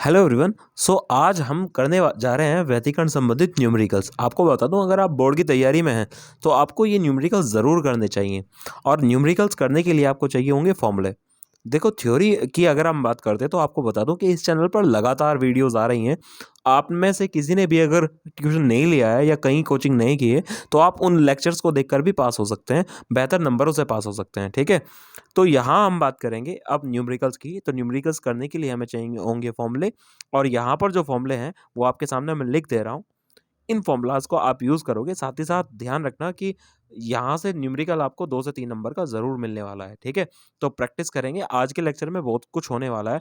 Hello everyone. आज हम करने जा रहे हैं व्यतिकरण संबंधित न्यूमेरिकल्स। आपको बता दूं, अगर आप बोर्ड की तैयारी में हैं तो आपको ये न्यूमेरिकल्स ज़रूर करने चाहिए। और न्यूमेरिकल्स करने के लिए आपको चाहिए होंगे फॉर्मूले। देखो, थ्योरी की अगर हम बात करते हैं तो आपको बता दूं कि इस चैनल पर लगातार वीडियोस आ रही हैं। आप में से किसी ने भी अगर ट्यूशन नहीं लिया है या कहीं कोचिंग नहीं की है तो आप उन लेक्चर्स को देखकर भी पास हो सकते हैं, बेहतर नंबरों से पास हो सकते हैं। ठीक है, तो यहाँ हम बात करेंगे अब न्यूमेरिकल्स की। तो न्यूमेरिकल्स करने के लिए हमें चाहिए होंगे फॉर्मूले। और यहाँ पर जो फॉर्मूले हैं वो आपके सामने मैं लिख दे रहा हूँ। इन फॉर्मूलाज को आप यूज़ करोगे, साथ ही साथ ध्यान रखना कि यहाँ से न्यूमेरिकल आपको 2 से 3 नंबर का ज़रूर मिलने वाला है। ठीक है, तो प्रैक्टिस करेंगे। आज के लेक्चर में बहुत कुछ होने वाला है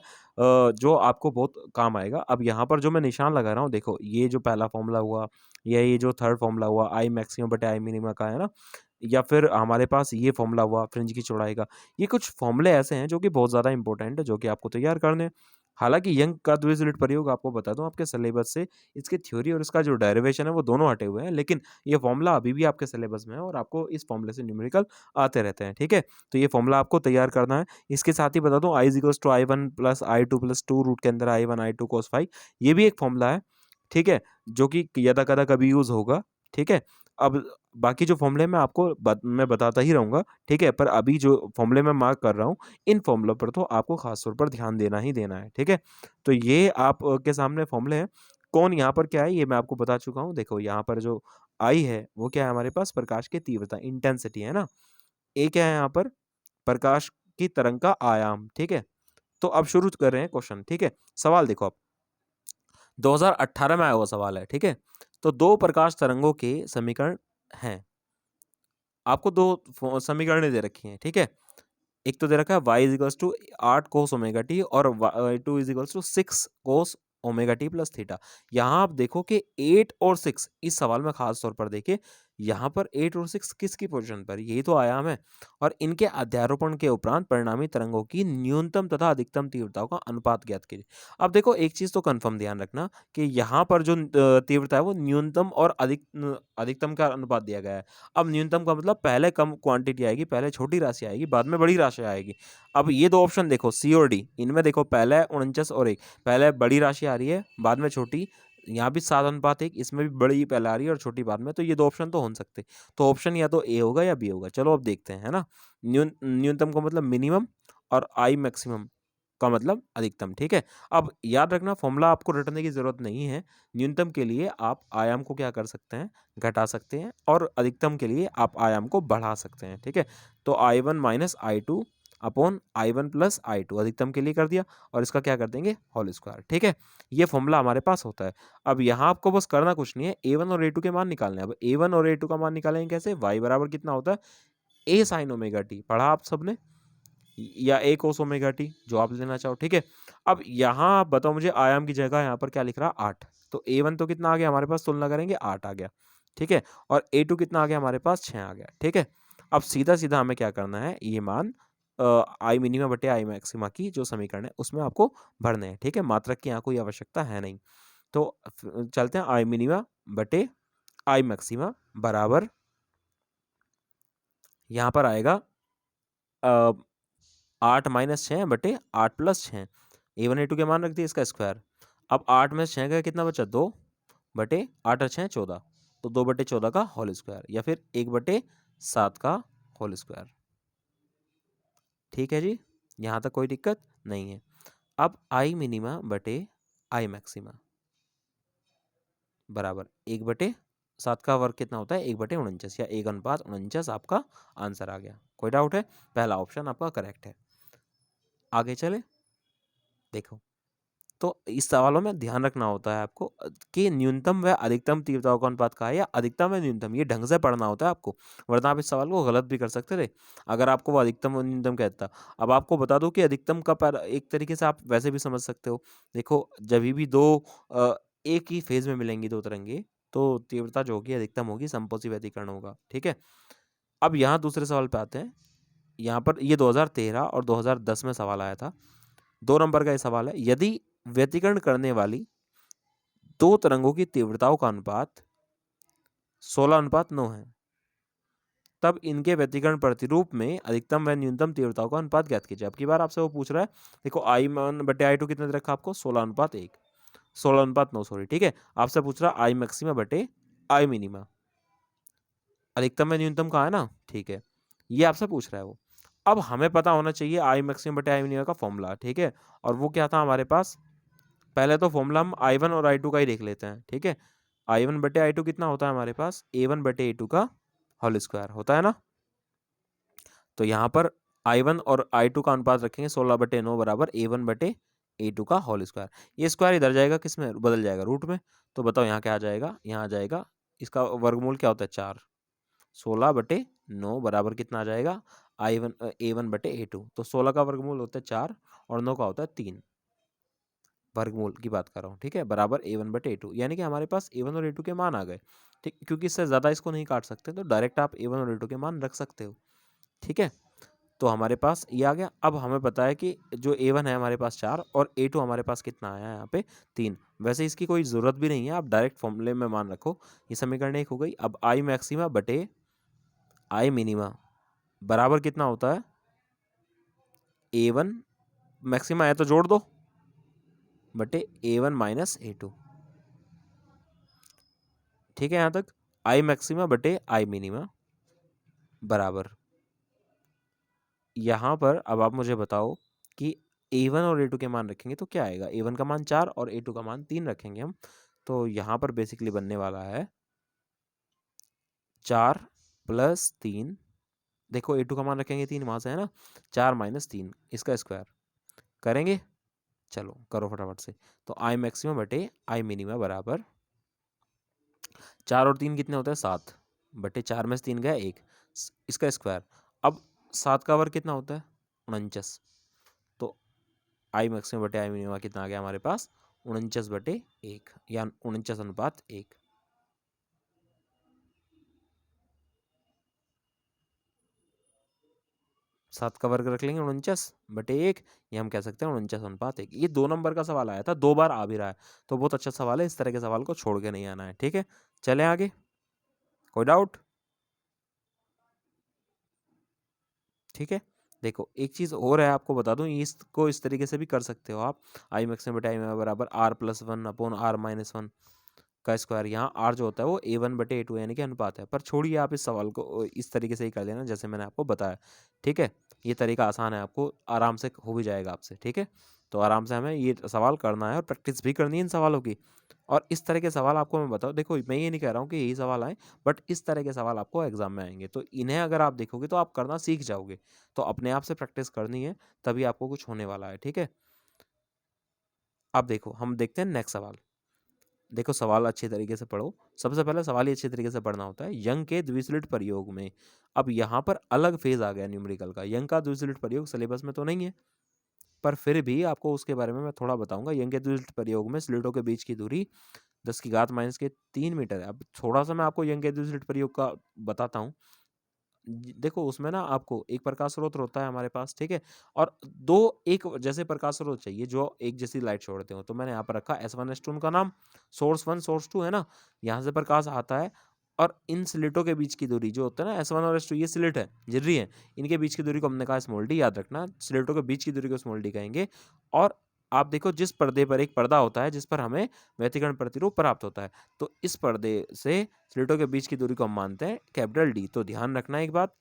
जो आपको बहुत काम आएगा। अब यहाँ पर जो मैं निशान लगा रहा हूँ, देखो, ये जो पहला फॉर्मूला हुआ या ये जो थर्ड फॉर्मूला हुआ आई मैक्सिमम बटे आई मिनिमम का, है ना, या फिर हमारे पास ये फॉर्मूला हुआ फ्रिंज की चौड़ाई का। ये कुछ फॉर्मूले ऐसे हैं जो कि बहुत ज़्यादा इंपॉर्टेंट है, जो कि आपको तैयार करने हैं। हालाँकि यंग का द्विसलिट प्रयोग आपको बता दूँ, आपके सिलेबस से इसकी थ्योरी और इसका जो डेरिवेशन है वो दोनों हटे हुए हैं, लेकिन ये फॉर्मूला अभी भी आपके सिलेबस में है और आपको इस फॉर्मूले से न्यूमेरिकल आते रहते हैं। ठीक है, तो ये फॉर्मूला आपको तैयार करना है। इसके साथ ही बता दूँ, I is equals to I one plus I two plus two root के अंदर I one I two cos phi, ये भी एक फॉर्मूला है। ठीक है, जो कि यदा कदा कभी यूज़ होगा। ठीक है, अब बाकी जो फॉर्मूले मैं आपको मैं बताता ही रहूँगा। ठीक है, पर अभी जो फॉर्मूले मैं मार्क कर रहा हूँ, इन फॉर्मूलों पर तो आपको खास तौर पर ध्यान देना ही देना है। ठीक है, तो ये आप के सामने फॉर्मूले हैं। कौन यहाँ पर क्या है ये मैं आपको बता चुका हूँ। देखो, यहाँ पर जो आई है वो क्या है, हमारे पास प्रकाश की तीव्रता, इंटेंसिटी, है ना। ए क्या है यहाँ पर, प्रकाश की तरंग का आयाम। ठीक है, तो अब शुरू कर रहे हैं क्वेश्चन। ठीक है, सवाल देखो आप, 2018 में आया हुआ सवाल है। ठीक है, तो दो प्रकाश तरंगों के समीकरण हैं। आपको दो समीकरण दे रखी हैं। ठीक है, एक तो दे रखा है y is equals to 8 cos omega t और y2 is equals to 6 cos omega t plus theta. यहाँ आप देखो कि 8 और 6, इस सवाल में खास तौर पर देखिए, यहाँ पर 8 और 6 किसकी पोजीशन पर, यही तो आयाम है। और इनके अध्यारोपण के उपरांत परिणामी तरंगों की न्यूनतम तथा अधिकतम तीव्रताओं का अनुपात ज्ञात कीजिए। अब देखो, एक चीज तो कंफर्म ध्यान रखना कि यहाँ पर जो तीव्रता है वो न्यूनतम और अधिकतम का अनुपात दिया गया है। अब न्यूनतम का मतलब पहले कम क्वांटिटी आएगी, पहले छोटी राशि आएगी, बाद में बड़ी राशि आएगी। अब ये दो ऑप्शन देखो, सी और डी, इनमें देखो पहले 49 और 1, पहले बड़ी राशि आ रही है बाद में छोटी। यहाँ भी 7:1, इसमें भी बड़ी पहले आ रही है और छोटी बाद में। तो ये दो ऑप्शन तो हो नहीं सकते, तो ऑप्शन या तो ए होगा या बी होगा। चलो अब देखते हैं, है ना। न्यूनतम का मतलब मिनिमम और आई मैक्सिमम का मतलब अधिकतम। ठीक है, अब याद रखना, फॉर्मूला आपको रटने की जरूरत नहीं है। न्यूनतम के लिए आप आयाम को क्या कर सकते हैं, घटा सकते हैं, और अधिकतम के लिए आप आयाम को बढ़ा सकते हैं। ठीक है, तो I one minus I two upon I one plus I two अधिकतम के लिए कर दिया, और इसका क्या कर देंगे, होल स्क्वायर। ठीक है, ये फॉर्मूला हमारे पास होता है। अब यहाँ आपको बस करना कुछ नहीं है, ए वन और ए टू के मान निकालने हैं। अब ए वन और ए टू का मान निकालेंगे कैसे, वाई बराबर कितना होता है, ए साइन ओमेगा टी, पढ़ा आप सबने, या ए कोस ओमेगा टी, जो आप लेना चाहो। ठीक है, अब यहाँ आप बताओ मुझे, आयाम की जगह यहाँ पर क्या लिख रहा है, 8। तो ए वन तो कितना आ गया हमारे पास, तुलना करेंगे 8 आ गया। ठीक है, और ए टू कितना आ गया हमारे पास, 6 आ गया। ठीक है, अब सीधा सीधा हमें क्या करना है, ये मान आई मिनिमा बटे आई मैक्सिमा की जो समीकरण है उसमें आपको भरने हैं। ठीक है, मात्रक की यहाँ कोई आवश्यकता है नहीं। तो चलते हैं, आई मिनिमा बटे आई मैक्सिमा बराबर, यहाँ पर आएगा 8 माइनस 6 बटे 8 plus 6। A one a two के मान रख दिए, इसका स्क्वायर। अब 8 में 6 का कितना बचा, 2 बटे 8 और 6 14, तो 2 बटे 14 का होल स्क्वायर, या फिर 1 बटे 7 का होल स्क्वायर। ठीक है जी, यहाँ तक कोई दिक्कत नहीं है। अब आई मिनिमा बटे आई मैक्सिमा बराबर 1 बटे 7 का वर्ग कितना होता है, 1 बटे 49, या 1:49 आपका आंसर आ गया। कोई डाउट है, पहला ऑप्शन आपका करेक्ट है। आगे चले, देखो, तो इस सवालों में ध्यान रखना होता है आपको कि न्यूनतम व अधिकतम तीव्रताओं का अनुपात का है, या अधिकतम व न्यूनतम, ये ढंग से पढ़ना होता है आपको, वरना आप इस सवाल को गलत भी कर सकते थे अगर आपको वो अधिकतम और न्यूनतम कहता। अब आपको बता दो कि अधिकतम का एक तरीके से आप वैसे भी समझ सकते हो। देखो, जब भी दो एक ही फेज में मिलेंगी दो तरंगे, तो तीव्रता जो होगी अधिकतम होगी, समपोषी व्यतिकरण होगा। ठीक है, अब यहाँ दूसरे सवाल पे आते हैं। यहाँ पर ये 2013 और 2010 में सवाल आया था, 2 नंबर का ये सवाल है। यदि व्यतिकरण करने वाली दो तरंगों की तीव्रताओं का अनुपात 16:9 है, तब इनके व्यतिकरण प्रतिरूप में अधिकतम व न्यूनतम तीव्रताओं का अनुपात ज्ञात कीजिए। अब की बार आपसे वो पूछ रहा है, देखो I1/I2 कितने दे रखा आपको 16:1, 16:9 सॉरी, ठीक है। आपसे पूछ रहा I मैक्सिमा/I मिनिमा, अधिकतम व न्यूनतम कहाँ है ना, ठीक है, ये आपसे पूछ रहा है वो। अब हमें पता होना चाहिए I मैक्सिमा/I मिनिमा का फॉर्मूला, ठीक है। और वो क्या था हमारे पास, पहले तो फॉर्मूला हम I1 और I2 का ही देख लेते हैं, ठीक है। I1/I2 कितना होता है हमारे पास, A1/A2 का होल स्क्वायर होता है ना। तो यहाँ पर I1 और I2 का अनुपात रखेंगे 16/9 बराबर A1/A2 का होल स्क्वायर। ये स्क्वायर इधर जाएगा, किस में बदल जाएगा, रूट में। तो बताओ यहाँ क्या आ जाएगा, यहाँ आ जाएगा, इसका वर्गमूल क्या होता है 4, 16/9 बराबर कितना आ जाएगा A1/A2। तो 16 का वर्गमूल होता है 4 और 9 का होता है 3, वर्गमूल की बात कर रहा हूँ, ठीक है, बराबर A1/A2। यानी कि हमारे पास A1 और A2 के मान आ गए, ठीक, क्योंकि इससे ज़्यादा इसको नहीं काट सकते, तो डायरेक्ट आप A1 और A2 के मान रख सकते हो, ठीक है। तो हमारे पास ये आ गया। अब हमें पता है कि जो A1 है हमारे पास 4 और A2 हमारे पास कितना आया है यहाँ पे 3। वैसे इसकी कोई ज़रूरत भी नहीं है, आप डायरेक्ट फॉर्मूले में मान रखो। ये समीकरण 1 हो गई। अब I मैक्सिमा/I मिनिमा बराबर कितना होता है, A1 मैक्सिमा है तो जोड़ दो बटे A1 माइनस A2, ठीक है। यहाँ तक I मैक्सिमा/I मिनिमा बराबर, यहाँ पर अब आप मुझे बताओ कि A1 और A2 के मान रखेंगे तो क्या आएगा। A1 का मान 4 और A2 का मान 3 रखेंगे हम, तो यहाँ पर बेसिकली बनने वाला है 4 + 3, देखो A2 का मान रखेंगे 3 वहाँ से है ना, 4 - 3 इसका स्क्वायर करेंगे। चलो करो फटाफट से। तो I मैक्सिमा/I मिनिमा बराबर 4 और 3 कितने होते हैं 7 बटे 4 में से 3 गया 1, इसका स्क्वायर। अब 7 का वर्ग कितना होता है 49। तो I मैक्सिमा/I मिनिमा कितना आ गया हमारे पास 49/1 या 49:1। 7 का वर्ग रख लेंगे 49/1, ये हम कह सकते हैं 49:1। ये 2 नंबर का सवाल आया था, 2 बार आ भी रहा है, तो बहुत अच्छा सवाल है। इस तरह के सवाल को छोड़ के नहीं आना है, ठीक है। चलें आगे, कोई डाउट, ठीक है। देखो एक चीज़ और है, आपको बता दूं, इसको इस तरीके से भी कर सकते हो आप। I मैक्सिमा/I मिनिमा बराबर R+1/R-1 का स्क्वायर। यहाँ R जो होता है वो A1/A2 यानी कि अनुपात है। पर छोड़िए, आप इस सवाल को इस तरीके से ही कर लेना जैसे मैंने आपको बताया, ठीक है। ये तरीका आसान है, आपको आराम से हो भी जाएगा आपसे, ठीक है। तो आराम से हमें ये सवाल करना है और प्रैक्टिस भी करनी है इन सवालों की। और इस तरह के सवाल आपको मैं बताऊँ, देखो मैं ये नहीं कह रहा हूँ कि यही सवाल आए, बट इस तरह के सवाल आपको एग्जाम में आएंगे, तो इन्हें अगर आप देखोगे तो आप करना सीख जाओगे। तो अपने आप से प्रैक्टिस करनी है, तभी आपको कुछ होने वाला है, ठीक है। अब देखो हम देखते हैं नेक्स्ट सवाल। देखो सवाल अच्छे तरीके से पढ़ो। सबसे पहले सवाल ही अच्छे तरीके से पढ़ना होता है। यंग के द्विसलिट प्रयोग में, अब यहाँ पर अलग फेज आ गया न्यूमेरिकल का। यंग का द्विसलिट प्रयोग सिलेबस में तो नहीं है, पर फिर भी आपको उसके बारे में मैं थोड़ा बताऊंगा। यंग के द्विसलिट प्रयोग में स्लिटों के बीच की दूरी 10⁻³ मीटर है। अब थोड़ा सा मैं आपको यंग के द्विसलिट प्रयोग का बताता हूँ। देखो उसमें ना आपको एक प्रकाश स्रोत होता है हमारे पास, ठीक है, और दो एक जैसे प्रकाश स्रोत चाहिए जो एक जैसी लाइट छोड़ते हो। तो मैंने यहाँ पर रखा S1 S2 उनका नाम, सोर्स 1 सोर्स 2 है ना, यहाँ से प्रकाश आता है। और इन स्लिटों के बीच की दूरी जो होता है ना S1 और S2, ये स्लिट है, झिर्री है, इनके बीच की दूरी को हमने कहा स्मॉल डी। याद रखना, स्लिटों के बीच की दूरी को स्मॉल डी कहेंगे। और आप देखो जिस पर्दे पर एक पर्दा होता है जिस पर हमें व्यतिकरण प्रतिरूप प्राप्त होता है, तो इस पर्दे से स्लिटों के बीच की दूरी को हम मानते हैं कैपिटल डी। तो ध्यान रखना एक बात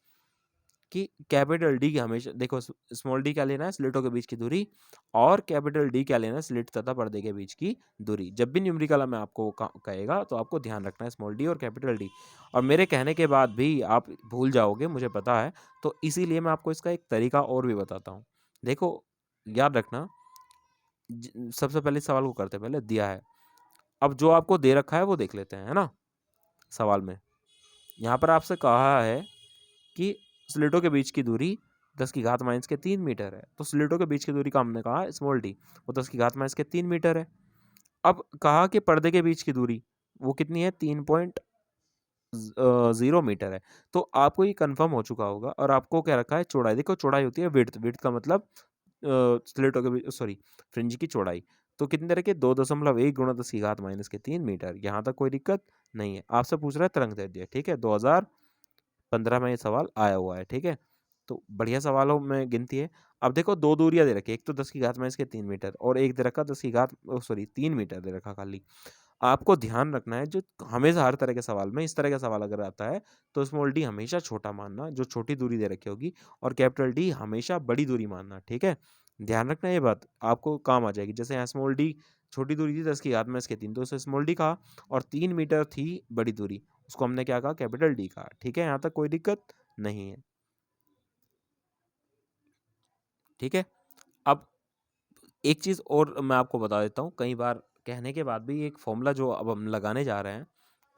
कि कैपिटल डी की हमेशा देखो, स्मॉल डी क्या लेना है स्लिटों के बीच की दूरी, और कैपिटल डी क्या लेना है स्लिट तथा पर्दे के बीच की दूरी। जब भी न्यूमेरिकल में आपको कहेगा तो आपको ध्यान रखना है स्मॉल डी और कैपिटल डी। और मेरे कहने के बाद भी आप भूल जाओगे, मुझे पता है, तो इसीलिए मैं आपको इसका एक तरीका और भी बताता हूँ। देखो याद रखना, सबसे पहले सवाल को करते पहले दिया है। अब जो आपको दे रखा है वो देख लेते हैं, है ना। सवाल में यहाँ पर आपसे कहा है कि स्लिटों के बीच की दूरी 10⁻³ मीटर है। तो स्लिटों के बीच की दूरी का हमने कहा स्मॉल डी, वो 10⁻³ मीटर है। अब कहा कि पर्दे के बीच की दूरी वो कितनी है 3.0 मीटर है। तो आपको ये कंफर्म हो चुका होगा। और आपको क्या रखा है चौड़ाई, देखो चौड़ाई होती है विड्थ, विड्थ का मतलब स्लिटों के बीच सॉरी फ्रिंज की चौड़ाई। तो कितने रखे 2.1 × 10⁻³ मीटर। यहाँ तक कोई दिक्कत नहीं है। आपसे पूछ रहा है तरंग दैर्ध्य, ठीक है, 15 में ये सवाल आया हुआ है, ठीक है। तो बढ़िया सवालों में गिनती है। अब देखो दो दूरियां दे रखी है, एक तो 10 की घात में इसके 3 मीटर और एक दे रखा 10 की घात सॉरी 3 मीटर दे रखा खाली। आपको ध्यान रखना है जो हमेशा हर तरह के सवाल में इस तरह का सवाल अगर आता है तो स्मॉल डी हमेशा छोटा मानना, जो छोटी दूरी दे रखी होगी, और कैपिटल डी हमेशा बड़ी दूरी मानना, ठीक है। ध्यान रखना ये बात आपको काम आ जाएगी। जैसे यहाँ स्मॉल डी छोटी दूरी थी 10 की घात में इसके 3, तो इसे स्मॉल डी कहा, और 3 मीटर थी बड़ी दूरी, उसको हमने क्या कहा, कैपिटल डी कहा, ठीक है। यहाँ तक कोई दिक्कत नहीं है, ठीक है। अब एक चीज़ और मैं आपको बता देता हूँ, कई बार कहने के बाद भी एक फॉर्मूला जो अब हम लगाने जा रहे हैं,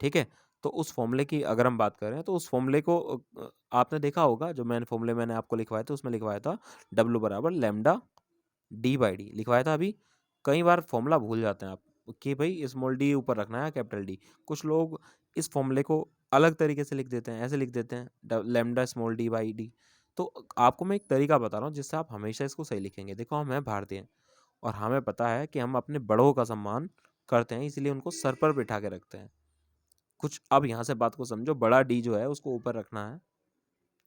ठीक है, तो उस फॉर्मूले की अगर हम बात करें तो उस फॉर्मूले को आपने देखा होगा, जो फॉर्मूले मैंने आपको लिखवाया था उसमें लिखवाया था W बराबर लैम्डा डी बाई डी लिखवाया था। अभी कई बार फॉर्मूला भूल जाते हैं आप कि भाई स्मॉल डी ऊपर रखना है कैपिटल डी। कुछ लोग इस फॉर्मूले को अलग तरीके से लिख देते हैं, ऐसे लिख देते हैं lambda small D by D. तो आपको मैं एक तरीका बता रहा हूँ जिससे आप हमेशा इसको सही लिखेंगे। देखो हम हैं भारतीय हैं और हमें पता है कि हम अपने बड़ों का सम्मान करते हैं, इसलिए उनको सर पर बिठा के रखते हैं। कुछ अब यहाँ से बात को समझो, बड़ा डी जो है उसको ऊपर रखना है,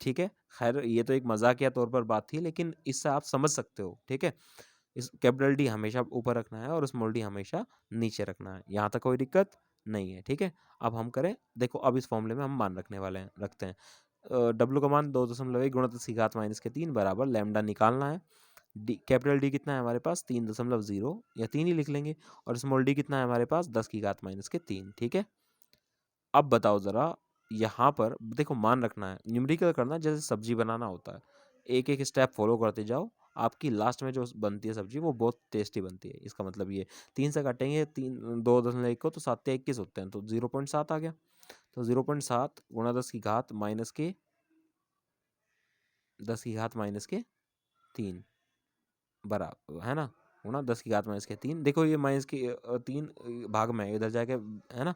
ठीक है। खैर ये तो एक मजाकिया तौर पर बात थी, लेकिन इससे आप समझ सकते हो, ठीक है। इस कैपिटल डी हमेशा ऊपर रखना है और स्मॉल डी हमेशा नीचे रखना है, यहाँ तक कोई दिक्कत नहीं है, ठीक है। अब हम करें, देखो अब इस फॉर्मूले में हम मान रखने वाले हैं, रखते हैं डब्ल्यू का मान 2.1 गुणा 10 की घात माइनस के 3 बराबर लैम्डा निकालना है। डी कैपिटल डी कितना है हमारे पास 3.0 या 3 ही लिख लेंगे, और स्मॉल डी कितना है हमारे पास 10 की घात माइनस के 3, ठीक है। अब बताओ ज़रा, यहाँ पर देखो मान रखना है, न्यूमेरिकल करना जैसे सब्जी बनाना होता है, एक एक स्टेप फॉलो करते जाओ, आपकी लास्ट में जो बनती है सब्जी वो बहुत टेस्टी बनती है। इसका मतलब ये 3 से काटेंगे, 2.1 को तो 7 या 21 होते हैं, तो 0.7 आ गया। तो 0.7 गुणा 10 की घात माइनस के 10 की घात माइनस के 3 बराबर है ना, गुणा 10 की घात माइनस के 3। देखो ये माइनस की 3 भाग में इधर जाके है ना,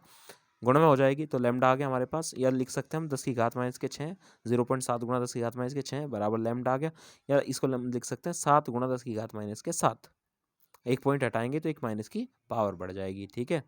गुणा में हो जाएगी, तो लैम्डा आ गया हमारे पास। या लिख सकते हैं हम 10 की घात माइनस के 6, 0.7 गुणा 10 की घात माइनस के 6 बराबर लैम्डा आ गया। या इसको लिख सकते हैं 7 गुणा 10 की घात माइनस के 7, एक पॉइंट हटाएंगे तो एक माइनस की पावर बढ़ जाएगी, ठीक है।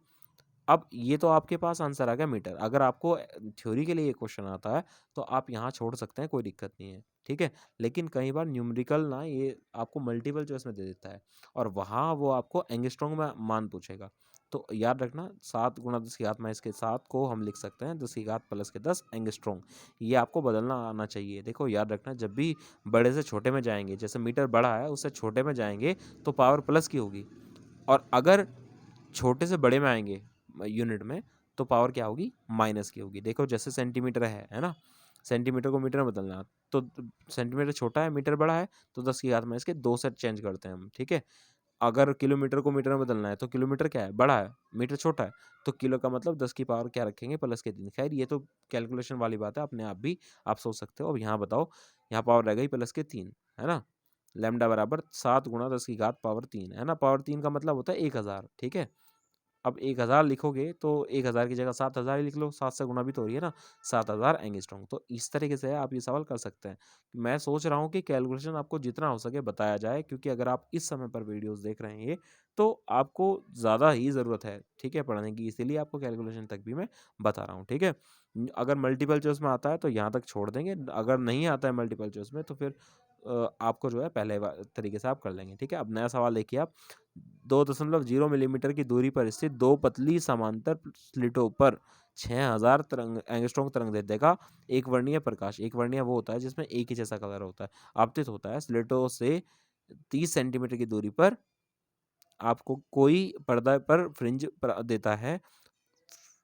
अब ये तो आपके पास आंसर आ गया मीटर। अगर आपको थ्योरी के लिए ये क्वेश्चन आता है तो आप यहाँ छोड़ सकते हैं, कोई दिक्कत नहीं है, ठीक है। लेकिन कई बार न्यूमेरिकल ना ये आपको मल्टीपल चॉइस में दे देता है और वहाँ वो आपको एंगस्ट्रॉन्ग में मान पूछेगा। तो याद रखना 7 गुणा 10 की घात माइनस के 7 को हम लिख सकते हैं 10 की घात प्लस के 10 एंगस्ट्रॉन्ग। ये आपको बदलना आना चाहिए। देखो याद रखना, जब भी बड़े से छोटे में जाएंगे, जैसे मीटर बड़ा है उससे छोटे में जाएंगे तो पावर प्लस की होगी, और अगर छोटे से बड़े में आएंगे यूनिट में तो पावर क्या होगी, माइनस की होगी। देखो जैसे सेंटीमीटर है ना, सेंटीमीटर को मीटर में बदलना, तो सेंटीमीटर छोटा है मीटर बड़ा है, तो 10 की घात में इसके 2 से चेंज करते हैं हम, ठीक है। अगर किलोमीटर को मीटर में बदलना है तो किलोमीटर क्या है, बड़ा है, मीटर छोटा है, तो किलो का मतलब 10 की पावर क्या रखेंगे, प्लस के 3। खैर ये तो कैलकुलेशन वाली बात है, अपने आप भी आप सोच सकते हो। अब यहाँ बताओ, यहाँ पावर रह गई प्लस के 3, है ना। लैम्डा बराबर 7 गुणा 10 की घात पावर 3, है ना। पावर 3 का मतलब होता है 1000, ठीक है। अब 1000 लिखोगे तो 1000 की जगह 7000 ही लिख लो, 7 से गुना भी तो हो रही है ना, 7000 एंगस्ट्रॉन्ग। तो इस तरीके से आप ये सवाल कर सकते हैं। मैं सोच रहा हूँ कि कैलकुलेशन आपको जितना हो सके बताया जाए, क्योंकि अगर आप इस समय पर वीडियोस देख रहे हैं ये, तो आपको ज़्यादा ही ज़रूरत है, ठीक है, पढ़ने की, इसीलिए आपको कैलकुलेशन तक भी मैं बता रहा हूँ, ठीक है। अगर मल्टीपल चॉइस में आता है तो यहाँ तक छोड़ देंगे, अगर नहीं आता है मल्टीपल चॉइस में तो फिर आपको जो है पहले तरीके से आप कर लेंगे, ठीक है। अब नया सवाल देखिए आप, 2.0 मिलीमीटर की दूरी पर स्थित दो पतली समांतर स्लिटों पर 6000 तरंग एंगस्ट्रॉन्ग तरंग दे देगा एक वर्णीय प्रकाश। एक वर्णीय वो होता है जिसमें एक ही जैसा कलर होता है, आपतित होता है स्लिटों से 30 सेंटीमीटर की दूरी पर, आपको कोई पर्दा पर फ्रिंज देता है,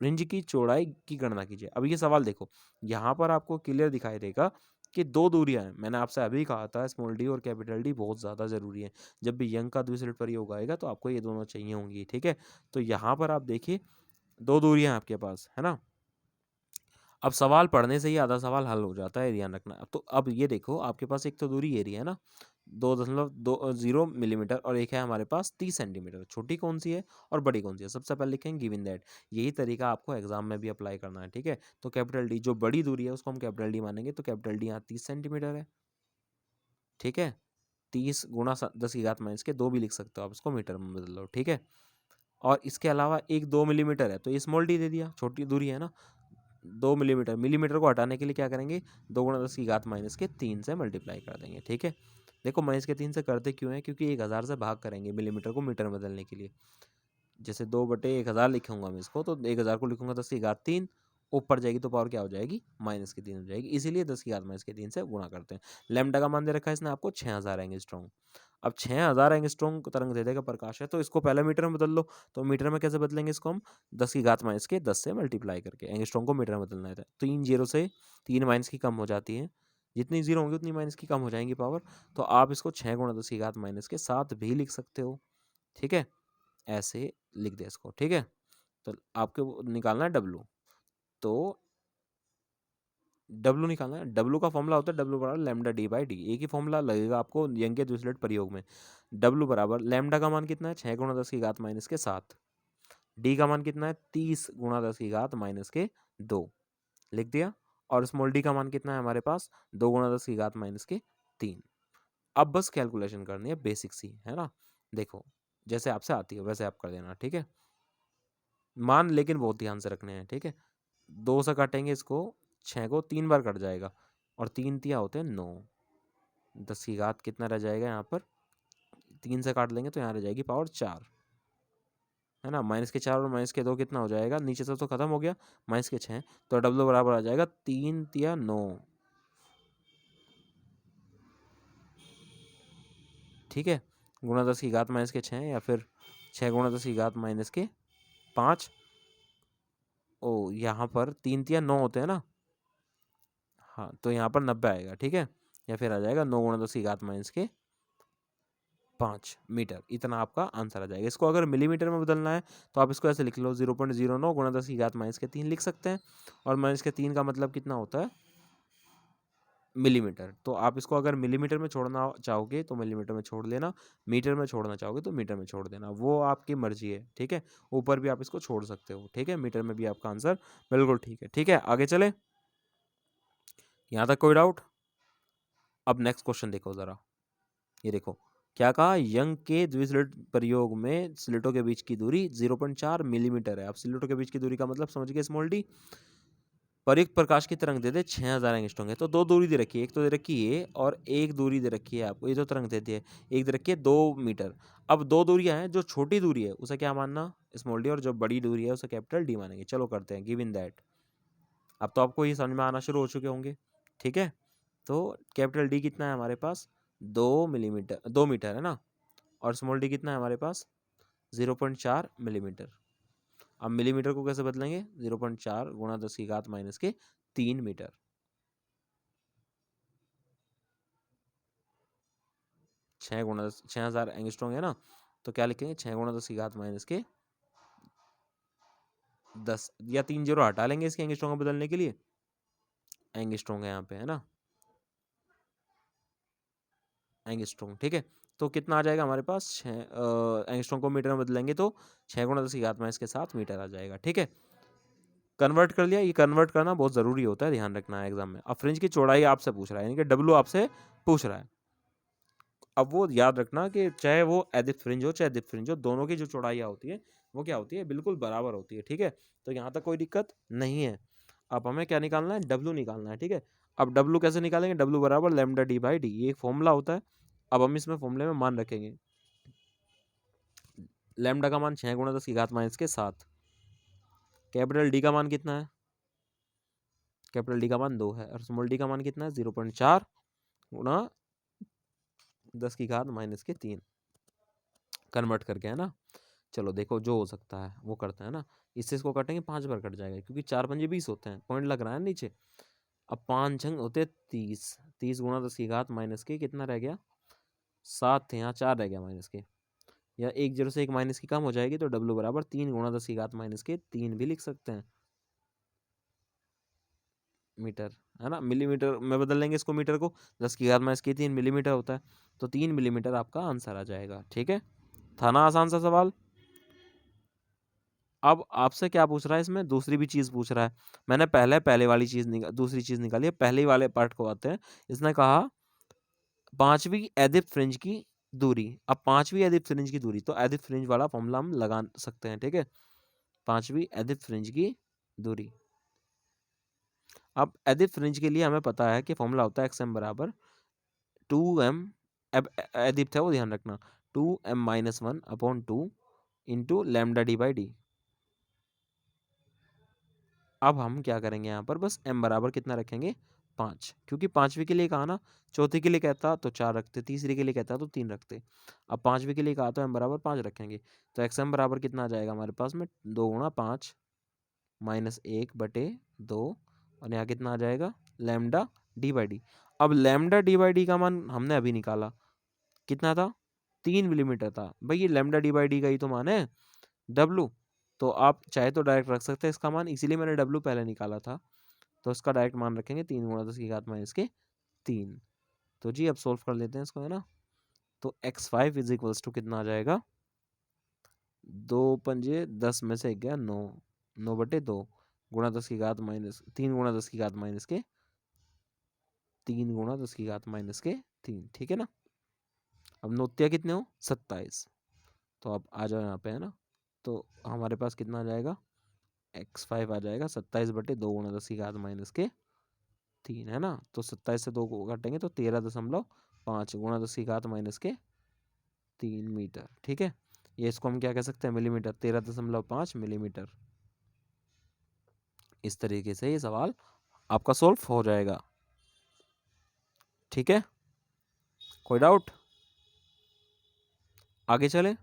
फ्रिंज की चौड़ाई की गणना कीजिए। अब ये सवाल देखो, यहाँ पर आपको क्लियर दिखाई देगा कि दो दूरियां हैं। मैंने आपसे अभी कहा था स्मॉल डी और कैपिटल डी बहुत ज़्यादा ज़रूरी है। जब भी यंग का द्विस्लिट परियोग आएगा तो आपको ये दोनों चाहिए होंगी, ठीक है। तो यहाँ पर आप देखिए दो दूरियां हैं आपके पास, है ना। अब सवाल पढ़ने से ही आधा सवाल हल हो जाता है, ध्यान रखना। तो अब ये देखो आपके पास एक तो दूरी एरिया है ना 2.20 मिलीमीटर, और एक है हमारे पास 30 सेंटीमीटर। छोटी कौन सी है और बड़ी कौन सी है, सबसे पहले लिखेंगे गिवन दैट। यही तरीका आपको एग्जाम में भी अप्लाई करना है, ठीक है। तो कैपिटल डी जो बड़ी दूरी है उसको हम कैपिटल डी मानेंगे, तो कैपिटल डी यहाँ 30 सेंटीमीटर है, ठीक है। 30 गुणा 10 की घात माइनस के 2 भी लिख सकते हो आप, इसको मीटर में बदल लो, ठीक है। और इसके अलावा एक 2 मिलीमीटर है तो ये स्मॉल डी दे दिया, छोटी दूरी है ना। 2 मिलीमीटर, मिलीमीटर को हटाने के लिए क्या करेंगे, 2 × 10⁻³ से मल्टीप्लाई कर देंगे। ठीक है, देखो -3 से करते क्यों है, क्योंकि 1000 से भाग करेंगे मिलीमीटर को मीटर में बदलने के लिए। जैसे 2/1000 लिखूंगा मैं इसको, तो 1000 को लिखूंगा 10⁻³ ऊपर जाएगी तो पावर क्या हो जाएगी, -3 हो जाएगी, इसीलिए 10⁻³ से गुणा करते हैं। लैम्डा का मान दे रखा है इसने आपको 6000 एंगस्ट्रॉम। अब 6000 एंगस्ट्रॉम तरंग दैर्ध्य का प्रकाश है, तो इसको पहले मीटर में बदल लो। तो मीटर में कैसे बदलेंगे इसको हम, 10⁻10 से मल्टीप्लाई करके। एंगस्ट्रॉम को मीटर में बदलना है, 3 जीरो से 3 माइनस की कम हो जाती है, जितनी जीरो होंगी उतनी माइनस की कम हो जाएंगी पावर। तो आप इसको 6 × 10⁻⁷ भी लिख सकते हो। ठीक है, ऐसे लिख दे इसको। ठीक है, तो आपको निकालना है डब्लू। तो डब्लू निकालना है, डब्लू का फॉर्मूला होता है डब्लू बराबर लैम्डा d/d। एक ही फॉर्मूला लगेगा आपको यंग के द्विसलेट प्रयोग में। डब्लू बराबर लैम्डा का मान कितना है, 6 × 10⁻⁻, डी का मान कितना है, 30 × 10⁻², लिख दिया। और स्मॉल डी का मान कितना है हमारे पास, 2 × 10⁻³ अब बस कैलकुलेशन करनी है, बेसिक सी है ना। देखो जैसे आपसे आती है वैसे आप कर देना। ठीक है, मान लेकिन बहुत ध्यान से रखने हैं। ठीक है, 2 से काटेंगे इसको, 6 को 3 बार कट जाएगा, और 3 तिया होते हैं 9, 10 कितना रह जाएगा यहाँ पर, 3 से काट लेंगे तो यहाँ रह जाएगी पावर 4, है ना। -4 और -2 कितना हो जाएगा, नीचे से तो खत्म हो गया, -6, तो डब्ल्यू बराबर आ जाएगा 3 तिया 9। ठीक है, गुणा 10⁻⁻6, या फिर 6 × 10⁻⁻5। ओ यहाँ पर 3 तिया 9 होते हैं ना, हाँ, तो यहाँ पर 90 आएगा। ठीक है, या फिर आ जाएगा 9 × 10⁻⁵ मीटर, इतना आपका आंसर आ जाएगा। इसको अगर मिलीमीटर में बदलना है तो आप इसको ऐसे लिख लो, 0.09 × 10⁻³ लिख सकते हैं, और -3 का मतलब कितना होता है, मिलीमीटर। तो आप इसको अगर मिलीमीटर में छोड़ना चाहोगे तो मिलीमीटर में छोड़ लेना, मीटर में छोड़ना चाहोगे तो मीटर में छोड़ देना, वो आपकी मर्जी है। ठीक है, ऊपर भी आप इसको छोड़ सकते हो। ठीक है, मीटर में भी आपका आंसर बिल्कुल ठीक है। ठीक है, आगे चले, यहाँ तक कोई डाउट। अब नेक्स्ट क्वेश्चन देखो जरा, ये देखो क्या कहा, यंग के द्विस्लिट प्रयोग में स्लिटों के बीच की दूरी 0.4 मिलीमीटर है। अब स्लिटों के बीच की दूरी का मतलब समझ गए, स्मॉल डी। परियुक्त प्रकाश की तरंग दे दे 6000 एंगस्ट्रॉम है, तो 2 दूरी दे रखी है, एक तो दे रखी है और एक दूरी दे रखी है आपको, ये तो तरंग देती है, एक दे रखी है 2 मीटर। अब 2 दूरियां हैं, जो छोटी दूरी है उसे क्या मानना, स्मॉल डी, और जो बड़ी दूरी है उसे कैपिटल डी मानेंगे। चलो करते हैं, गिव इन दैट। अब तो आपको ये समझ में आना शुरू हो चुके होंगे। ठीक है, तो कैपिटल डी कितना है हमारे पास, 2 मीटर है ना, और स्मॉल डी कितना है हमारे पास, 0.4 मिलीमीटर। अब मिलीमीटर को कैसे बदलेंगे, 0.4 × 10⁻³ मीटर। छः गुणा 6000 एंगस्ट्रॉम है ना, तो क्या लिखेंगे, 6 × 10⁻10, या 3 जीरो हटा लेंगे इसके एंगस्ट्रॉम को बदलने के लिए, एंगस्ट्रॉम है यहाँ पे, है ना, एंगस्ट्रॉम। ठीक है, तो कितना आ जाएगा हमारे पास, 6 एंगस्ट्रॉम को मीटर में बदलेंगे तो 6 × 10⁻⁻⁷ मीटर आ जाएगा। ठीक है, कन्वर्ट कर लिया। ये कन्वर्ट करना बहुत ज़रूरी होता है, ध्यान रखना है एग्जाम में। अब फ्रिंज की चौड़ाई आपसे पूछ रहा है, यानी कि डब्लू आपसे पूछ रहा है। अब वो याद रखना कि चाहे वो एडिप फ्रिंज हो चाहे डिप फ्रिंज हो, दोनों की जो चौड़ाइयाँ होती है वो क्या होती है, बिल्कुल बराबर होती है। ठीक है, तो यहाँ तक कोई दिक्कत नहीं है। अब हमें क्या निकालना है, डब्लू निकालना है। ठीक है, अब डब्लू कैसे निकालेंगे, डब्लू बराबर लैम्डा d/d, ये एक फॉर्मूला होता है। अब हम इसमें फॉर्मूले में मान रखेंगे, लैम्डा का मान 6 × 10⁻⁷, कैपिटल डी का मान कितना है, कैपिटल डी का मान 2 है, और स्मॉल डी का मान कितना है, 0.4 × 10⁻³ कन्वर्ट करके, है ना। चलो देखो जो हो सकता है वो करते हैं ना, इससे इसको काटेंगे 5 बार कट जाएगा, क्योंकि 4 पंजे 20 होते हैं, पॉइंट लग रहा है नीचे। अब 5 छंग होते 30, 30 × 10⁻⁻, कितना रह गया, 7 थे, यहाँ 4 रह गया माइनस के, या 1 जीरो से 1 माइनस की कम हो जाएगी, तो डब्लू बराबर 3 × 10⁻³ भी लिख सकते हैं, मीटर, है ना। मिलीमीटर में बदल लेंगे इसको, मीटर को, 10⁻³ मिलीमीटर होता है, तो 3 मिलीमीटर आपका आंसर आ जाएगा। ठीक है, था ना आसान सा सवाल। अब आपसे क्या पूछ रहा है, इसमें दूसरी भी चीज़ पूछ रहा है। मैंने पहले वाली चीज़ दूसरी चीज़ निकाली है, पहले वाले पार्ट को आते हैं। इसने कहा 5वीं एडिप फ्रिंज की दूरी। अब 5वीं एडिप फ्रिंज की दूरी, तो एडिप फ्रिंज वाला फॉर्मूला हम लगा सकते हैं। ठीक है, 5वीं एडिप फ्रिंज की दूरी, अब एडिप फ्रिंज के लिए हमें पता है कि फॉर्मूला होता है एक्स एम बराबर 2m, अब एडिप था वो ध्यान रखना, 2m-1/2 into lambda d by D. अब हम क्या करेंगे यहाँ पर, बस m बराबर कितना रखेंगे 5, क्योंकि पांचवी के लिए कहा ना, चौथी के लिए कहता तो 4 रखते, तीसरी के लिए कहता तो 3 रखते, अब पांचवी के लिए कहा तो m बराबर 5 रखेंगे। तो xm बराबर कितना आ जाएगा हमारे पास में, 2 × 5 -1/2, और यहाँ कितना आ जाएगा लैम्डा डी बाई डी। अब लैम्डा डी बाई डी का मान हमने अभी निकाला, कितना था 3 मिलीमीटर था भाई, ये लैम्डा डी बाई डी का ही तो मान है W। तो आप चाहे तो डायरेक्ट रख सकते हैं इसका मान, इसीलिए मैंने W पहले निकाला था, तो इसका डायरेक्ट मान रखेंगे 3 × 10⁻³ 3। तो जी अब सोल्व कर लेते हैं इसको, है ना। तो x5 इज इक्वल्स टू कितना आ जाएगा, 2×5 में से 1 गया 9, 9/2 गुणा 3 × 10⁻³ 3 ठीक है ना। अब नोतिया कितने हो 27, तो अब आ जाओ यहाँ पे, है ना। तो हमारे पास कितना आ जाएगा, x5 आ जाएगा 27/2 गुणा 10⁻³ 3, है ना। तो 27 से 2 को काटेंगे तो 13.5 गुणा 10⁻³ मीटर, ठीक है। ये इसको हम क्या कह सकते हैं, मिलीमीटर, 13.5 मिलीमीटर। इस तरीके से ये सवाल आपका सोल्व हो जाएगा, ठीक है। कोई डाउट, आगे चले।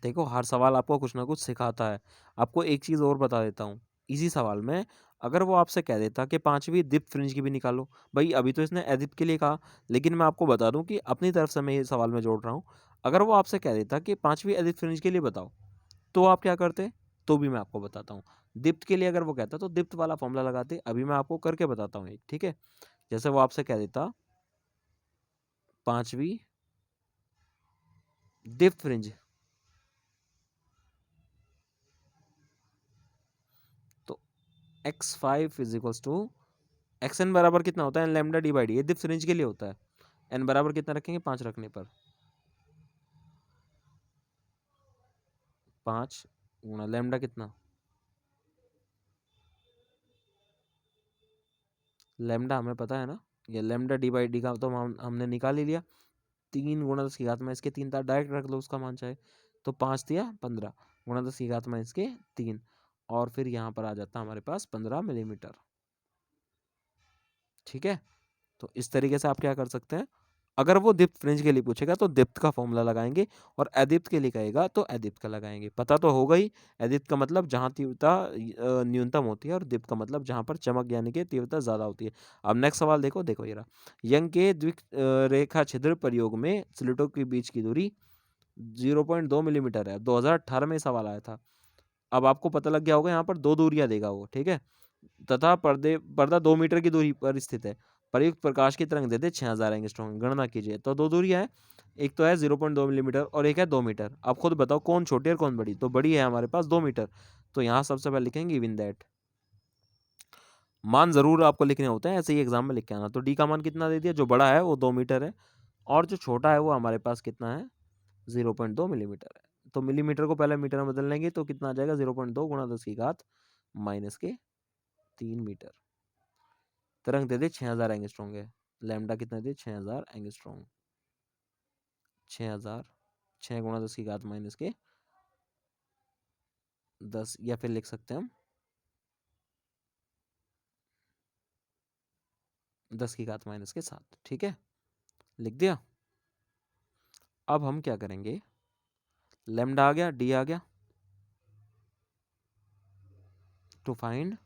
देखो हर सवाल आपको कुछ ना कुछ सिखाता है। आपको एक चीज़ और बता देता हूँ, इसी सवाल में अगर वो आपसे कह देता कि पांचवी दिप फ्रिंज की भी निकालो, भाई अभी तो इसने एदिप के लिए कहा, लेकिन मैं आपको बता दूं कि अपनी तरफ से मैं ये सवाल में जोड़ रहा हूँ। अगर वो आपसे कह देता कि पांचवी एदिप फ्रिंज के लिए बताओ, तो आप क्या करते, तो भी मैं आपको बताता हूँ। दिप्त के लिए अगर वो कहता तो दिप्त वाला फॉर्मूला लगाते, अभी मैं आपको करके बताता हूँ एक, ठीक है। जैसे वो आपसे कह देता पांचवी दिप फ्रिंज, तो x5 is equals to xn बराबर कितना होता है, लैम्डा डी बाई डी, ये दिप फ्रिंज के लिए होता है। n बराबर कितना रखेंगे, 5 रखने पर, 5 गुणा लैम्डा कितना, लैम्डा हमें पता है ना, ये लैम्डा डी बाई डी का तो हमने निकाल ही लिया, 3 × 10⁻³ डायरेक्ट रख लो उसका मान चाहे, तो 5×3 = 15 गुणा 10⁻³ 3, और फिर यहाँ पर आ जाता है हमारे पास 15 मिलीमीटर, ठीक है। तो इस तरीके से आप क्या कर सकते हैं, अगर वो दीप्त फ्रिंज के लिए पूछेगा तो दीप्त का फॉर्मूला लगाएंगे, और अदीप्त के लिए कहेगा तो अदीप्त का लगाएंगे। पता तो होगा ही, अदीप्त का मतलब जहाँ तीव्रता न्यूनतम होती है, और दीप्त का मतलब जहाँ पर चमक यानी कि तीव्रता ज़्यादा होती है। अब नेक्स्ट सवाल देखो, देखो ये रहा, यंग के द्विक रेखा छिद्र प्रयोग में स्लिटों के बीच की दूरी 0.2 मिलीमीटर है। 2018 में सवाल आया था। अब आपको पता लग गया होगा यहाँ पर 2 दूरियां देगा वो, ठीक है, तथा पर्दा 2 मीटर की दूरी पर स्थित है। प्रयुक्त प्रकाश की तरंग देते 6000 एंगस्ट्रॉम, गणना कीजिए। तो 2 दूरियां है, एक तो है 0.2 मिलीमीटर और एक है 2 मीटर। आप खुद बताओ कौन छोटी और कौन बड़ी, तो बड़ी है हमारे पास 2 मीटर। तो यहाँ सबसे पहले लिखेंगे विन दैट, मान जरूर आपको लिखने होते हैं, ऐसे ही एग्जाम में लिख के आना। तो डी का मान कितना दे दिया, जो बड़ा है वो 2 मीटर है, और जो छोटा है वो हमारे पास कितना है 0.2 मिलीमीटर है। तो मिलीमीटर को पहले मीटर में बदल लेंगे तो कितना आ जाएगा 0.2 गुणा 10⁻³ मीटर। तरंग दे दे 6000 एंगस्ट्रॉम है, लैम्डा कितना दे 6000 एंगस्ट्रॉम, 6000 6 गुणा 10⁻⁻10, या फिर लिख सकते हैं हम 10⁻⁻7, ठीक है, लिख दिया। अब हम क्या करेंगे, लैम्डा आ गया, डी आ गया, टू फाइंड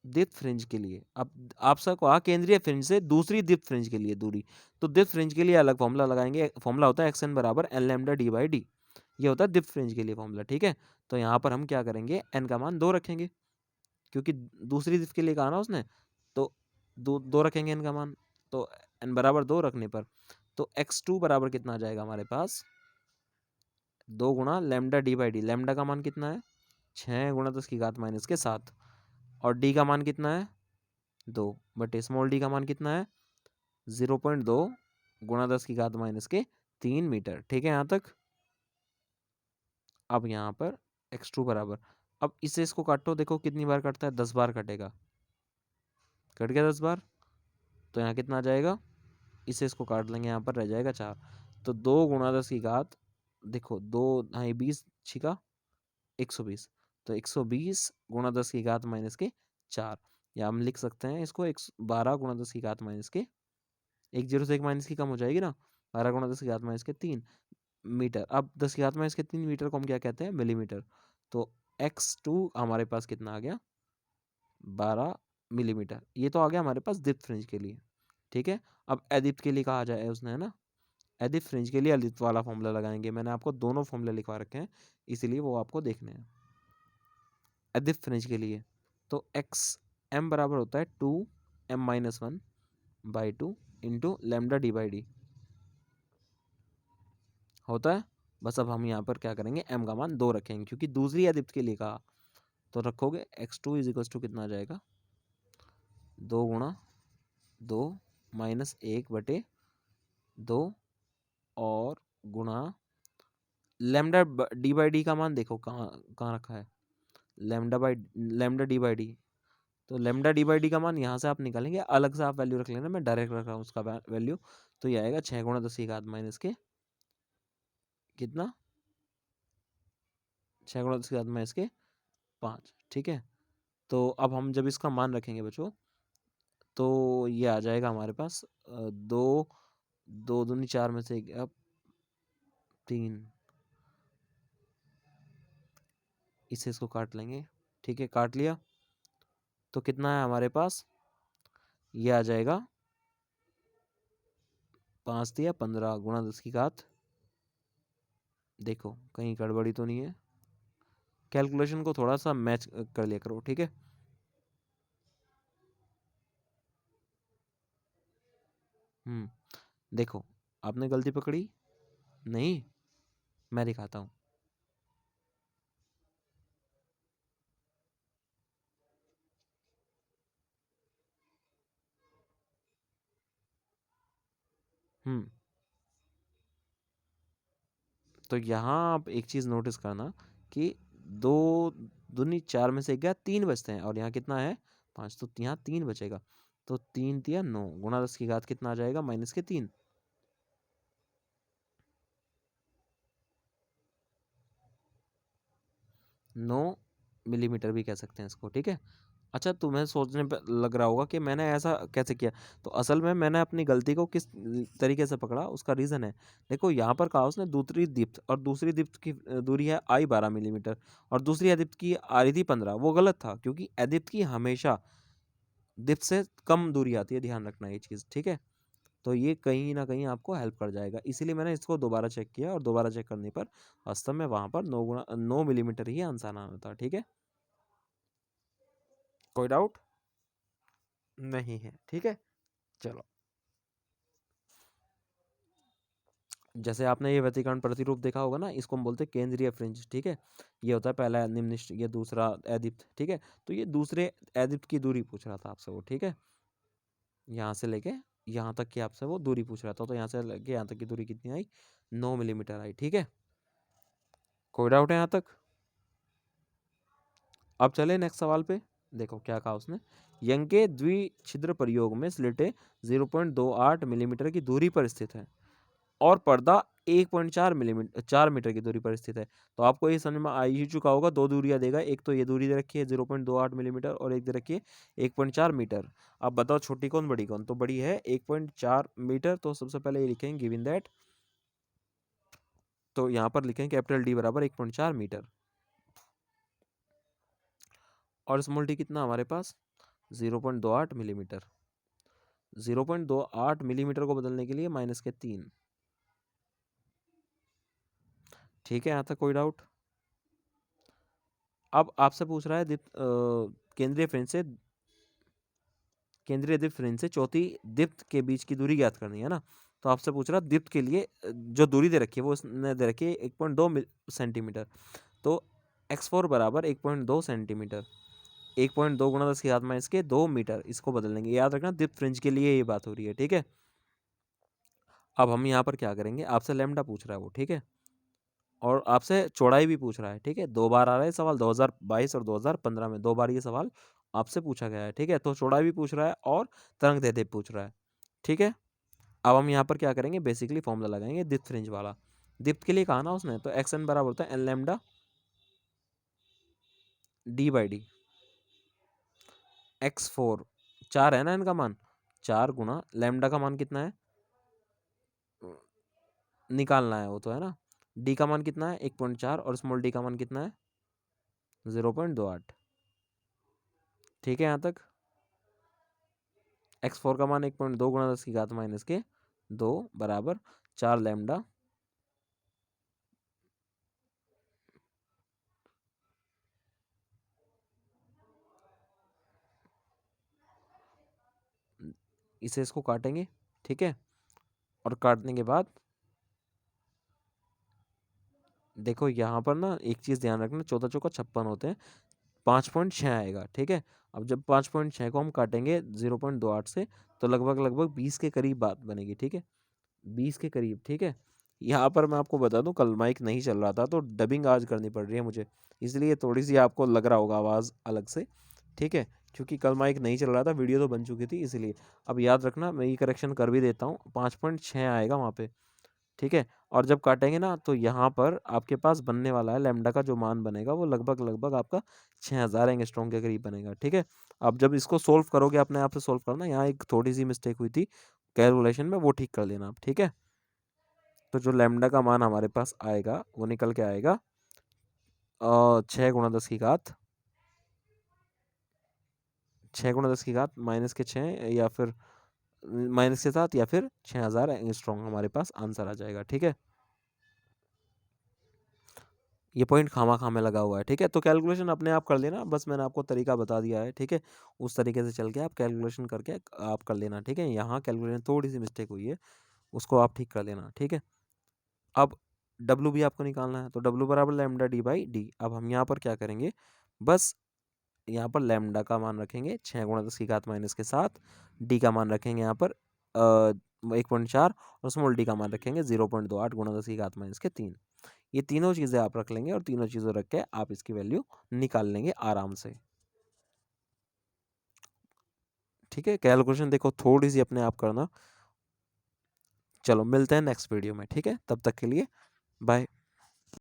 दीप्त फ्रिंज के लिए। अब आपसे कहा केंद्रीय फ्रिंज से दूसरी दीप्त फ्रिंज के लिए दूरी, तो दीप्त फ्रिंज के लिए अलग फॉर्मूला लगाएंगे। फॉर्मूला होता है एक्स एन बराबर n lambda d by d, ये होता है दीप्त फ्रिंज के लिए फॉर्मूला, ठीक है। तो यहाँ पर हम क्या करेंगे, एन का मान 2 रखेंगे, क्योंकि दूसरी दीप्त के लिए कहा ना उसने, तो 2 रखेंगे एन का मान। तो एन बराबर 2 रखने पर तो x2 बराबर कितना आ जाएगा हमारे पास, 2 गुणा lambda d by D. Lambda का मान कितना है 6 गुणा 10⁻⁻7, और डी का मान कितना है 2 बटे स्मॉल डी का मान कितना है 0.2 गुणा 10⁻⁻³ मीटर, ठीक है यहाँ तक। अब यहाँ पर x2 बराबर, अब इससे इसको काटो, देखो कितनी बार कटता है, 10 बार कटेगा, कट गया 10 बार, तो यहाँ कितना आ जाएगा, इसे इसको काट लेंगे, यहाँ पर रह जाएगा 4, तो 2 गुणा 10 की घात, देखो 2 ढाई 20 छिका 120, तो 120 गुणा 10 की घात माइनस के 4, या हम लिख सकते हैं इसको 12 गुणा 10 की घात माइनस के, एक जीरो से एक माइनस की कम हो जाएगी ना, 12 गुणा 10 की घात माइनस के 3 मीटर। अब 10 की घात माइनस के 3 मीटर को हम क्या कहते हैं, मिलीमीटर। तो x2 हमारे पास कितना आ गया, 12 मिलीमीटर। ये तो आ गया हमारे पास दीप्त फ्रिंज के लिए, ठीक है। अब अदीप्त के लिए कहा जाए उसने, है ना, अदीप्त फ्रिंज के लिए अदीप्त वाला फॉर्मूला लगाएंगे। मैंने आपको दोनों फॉर्मूले लिखवा रखे हैं, इसीलिए वो आपको देखने हैं। अदीप्त फ्रिंज के लिए तो एक्स एम बराबर होता है 2m-1/2 इंटू लेमडा डी/डी होता है। बस अब हम यहाँ पर क्या करेंगे, m का मान 2 रखेंगे, क्योंकि दूसरी अदीप्त के लिए कहा, तो रखोगे x2 इजिकल्स टू कितना आ जाएगा, 2 गुणा 2 माइनस 1/2 और गुणा लेमडा डी/डी का मान देखो कहाँ कहाँ रखा है, लेमडा डी/डी, तो लेमडा डी/डी का मान यहाँ से आप निकालेंगे, अलग से आप वैल्यू रख लेना, मैं डायरेक्ट रख रहा हूँ उसका वैल्यू, तो ये आएगा 6 गुणा 10 की घात माइनस के कितना, 6 गुणा 10 की घात माइनस के 5, ठीक है। तो अब हम जब इसका मान रखेंगे बच्चों, तो ये आ जाएगा हमारे पास 2 2 दूनी 4 में से अब 3, इससे इसको काट लेंगे, ठीक है, काट लिया, तो कितना है हमारे पास, ये आ जाएगा 5 दिया 15 गुणा 10 की घात, देखो कहीं गड़बड़ी तो नहीं है, कैलकुलेशन को थोड़ा सा मैच कर लिया करो, ठीक है। देखो आपने गलती पकड़ी नहीं, मैं दिखाता हूँ। तो यहाँ आप एक चीज़ नोटिस करना कि 2 दूनी 4 में से गया 3 बचते हैं, और यहाँ कितना है 5, तो यहाँ 3 बचेगा, तो 3 तिया 9 गुणा 10 की घात कितना आ जाएगा, माइनस के 3, 9 मिलीमीटर भी कह सकते हैं इसको, ठीक है। अच्छा, तुम्हें सोचने पे लग रहा होगा कि मैंने ऐसा कैसे किया, तो असल में मैंने अपनी गलती को किस तरीके से पकड़ा, उसका रीज़न है। देखो यहाँ पर कहा उसने दूसरी दीप्त, और दूसरी दीप्त की दूरी है आई 12 मिलीमीटर, और दूसरी अदीप्त की आ रही थी 15, वो गलत था, क्योंकि अदीप्त की हमेशा दीप्त से कम दूरी आती है, ध्यान रखना ये चीज़, ठीक है। तो ये कहीं ना कहीं आपको हेल्प कर जाएगा, इसीलिए मैंने इसको दोबारा चेक किया, और दोबारा चेक करने पर वास्तव में वहाँ पर 9 मिलीमीटर ही आंसर आना था, ठीक है। कोई डाउट नहीं है, ठीक है। चलो, जैसे आपने ये व्यतिकरण प्रतिरूप देखा होगा ना, इसको हम बोलते हैं केंद्रीय फ्रिंज, ठीक है। ये होता है पहला निम्नलिखित, ये दूसरा अदीप्त, ठीक है। तो ये दूसरे अदीप्त की दूरी पूछ रहा था आपसे वो, ठीक है, यहाँ से लेके यहाँ तक की आपसे वो दूरी पूछ रहा था, तो यहाँ से लेके यहाँ तक की दूरी कितनी आई, 9 मिलीमीटर आई, ठीक है। कोई डाउट है यहाँ तक? अब चले नेक्स्ट सवाल पे, देखो क्या कहा उसने, यंग के द्विछिद्र प्रयोग में स्लिटें 0.28 मिलीमीटर की दूरी पर स्थित है, और पर्दा 1.4 मीटर की दूरी पर स्थित है। तो आपको ये समझ में आ ही चुका होगा, दो दूरियां देगा, एक तो ये दूरी दे रखी है 0.28 मिलीमीटर, और एक दे रखी है 1.4 मीटर। अब बताओ छोटी कौन बड़ी कौन, तो बड़ी है 1.4 मीटर, तो सबसे पहले ये लिखेंगे गिवन दैट, तो यहाँ पर लिखेंगे कैपिटल डी बराबर 1.4 मीटर, और स्मॉल डी कितना हमारे पास 0.28 मिलीमीटर। 0.28 मिलीमीटर को बदलने के लिए माइनस के 3, ठीक है, यहाँ तक कोई डाउट? अब आपसे पूछ रहा है केंद्रीय फ्रेंच से, केंद्रीय दीप्त फ्रेंच से चौथी दीप्त के बीच की दूरी ज्ञात करनी है ना, तो आपसे पूछ रहा है दीप्त के लिए जो दूरी दे रखी है वो उसने दे रखी है 1.2 सेंटीमीटर, तो x4 बराबर 1.2 सेंटीमीटर, 1.2 गुणा 10 की घात माइनस के 2 मीटर, इसको बदल लेंगे, याद रखना दीप्त फ्रिंज के लिए ये बात हो रही है, ठीक है। अब हम यहाँ पर क्या करेंगे, आपसे लैम्डा पूछ रहा है वो, ठीक है। और आपसे चौड़ाई भी पूछ रहा है, ठीक है। 2 बार आ रहा है सवाल, 2022 और 2015 में 2 बार ये सवाल आपसे पूछा गया है, ठीक है। तो चौड़ाई भी पूछ रहा है और तरंग दैर्ध्य पूछ रहा है, ठीक है। अब हम यहाँ पर क्या करेंगे, बेसिकली फॉर्मूला लगाएंगे दीप्त फ्रिंज वाला। दीप्त के लिए कहा ना उसने, तो एक्स एन बराबर होता है n lambda d by d. x4 4 है ना इनका मान, 4 गुणा लैम्डा का मान कितना है निकालना है वो तो है ना। डी का मान कितना है 1.4 और स्मॉल डी का मान कितना है 0.28, ठीक है। यहाँ तक x4 का मान 1.2 गुणा 10 की घात माइनस के 2 बराबर 4 लैम्डा इसे इसको काटेंगे, ठीक है। और काटने के बाद देखो यहाँ पर ना एक चीज़ ध्यान रखना, 14 चौका 56 होते हैं, 5.6 आएगा, ठीक है। अब जब 5.6 को हम काटेंगे 0.28 से, तो लगभग लगभग 20 के करीब बात बनेगी, ठीक है, 20 के करीब, ठीक है। यहाँ पर मैं आपको बता दूं, कल माइक नहीं चल रहा था तो डबिंग आज करनी पड़ रही है मुझे, इसलिए थोड़ी सी आपको लग रहा होगा आवाज़ अलग से, ठीक है। क्योंकि कल माइक नहीं चल रहा था, वीडियो तो बन चुकी थी इसलिए। अब याद रखना, मैं ये करेक्शन कर भी देता हूँ, 5.6 आएगा वहाँ पे, ठीक है। और जब काटेंगे ना तो यहाँ पर आपके पास बनने वाला है लैम्डा का जो मान बनेगा वो लगभग लगभग आपका 6000 एंगस्ट्रॉम के करीब बनेगा, ठीक है। अब जब इसको सोल्व करोगे, अपने आप से सोल्व करना, यहाँ एक थोड़ी सी मिस्टेक हुई थी कैलकुलेशन में, वो ठीक कर लेना आप, ठीक है। तो जो लैम्डा का मान हमारे पास आएगा वो निकल के आएगा 6 गुणा 10 की घात 6 गुणा 10 की घात माइनस के 6 या फिर माइनस के 7 या फिर 6000 एंगस्ट्रॉम हमारे पास आंसर आ जाएगा, ठीक है। ये पॉइंट खामा खामे लगा हुआ है, ठीक है। तो कैलकुलेशन अपने आप कर लेना, बस मैंने आपको तरीका बता दिया है, ठीक है। उस तरीके से चल के आप कैलकुलेशन करके आप कर लेना, ठीक है। यहाँ कैलकुलेशन थोड़ी सी मिस्टेक हुई है, उसको आप ठीक कर लेना, ठीक है। अब डब्लू भी आपको निकालना है, तो डब्लू बराबर लैम्डा डी बाई डी। अब हम यहाँ पर क्या करेंगे, बस यहाँ पर लैम्डा का मान रखेंगे 6 गुणा 10 की घात माइनस के 7, डी का मान रखेंगे यहाँ पर 1.4 और स्मॉल डी का मान रखेंगे 0.28 गुणा 10 की घात माइनस के 3। ये तीनों चीज़ें आप रख लेंगे और तीनों चीज़ें रख के आप इसकी वैल्यू निकाल लेंगे आराम से, ठीक है। कैलकुलेशन देखो थोड़ी सी अपने आप करना। चलो मिलते हैं नेक्स्ट वीडियो में, ठीक है। तब तक के लिए बाय।